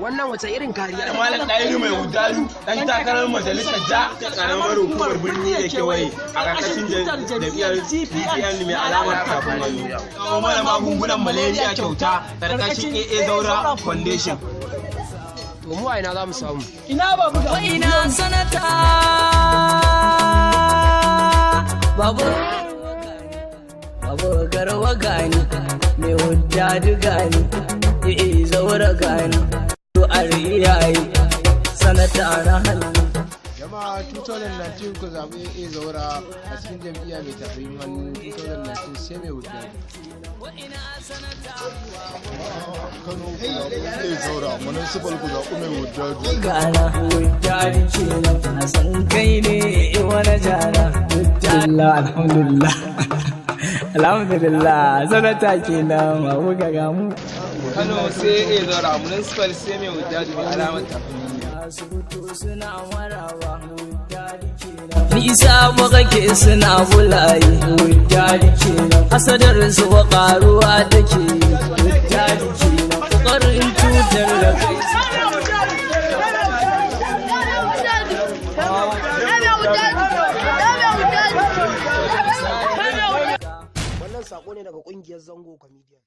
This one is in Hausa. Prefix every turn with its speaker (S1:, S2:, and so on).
S1: Wannan wace irin kariya?
S2: Malam Ɗahiru mai wudalu dan takarar majalisar ja ta karamar hukumar birni da kewaye a ƙarƙashin jam'iyyar CPN mai alamar kafin wani. Kawo mana magungunan malaria kyauta ƙarƙashin AA Zaura Foundation.
S1: To mu a ina za mu samu?
S3: Ina babu da
S4: ina sanata babu garwa gani mai hujja gani zaura gani to ariyayi sanata na hannu.
S5: Jama'a 2019 ku zaɓi AA Zaura a cikin jam'iyya mai tafiyin hannu 2019 sai mai hujja.
S6: Kano ku zaɓi AA Zaura municipal ku zaɓi mai hujja.
S4: Gana hujja kenan a san kai ne wani jana hujja. Alhamdulillah. Alhamdulillah sanata kenan ma muka gamu.
S2: Kano sai AA Zaura municipal sai mai hujja mai alamar kafin
S4: Nisa kake suna bulaye hujjari kenan hasadar su wa karuwa take hujjari kenan kokarin cutar da kai
S1: Wannan sako ne daga kungiyar Zango Comedian.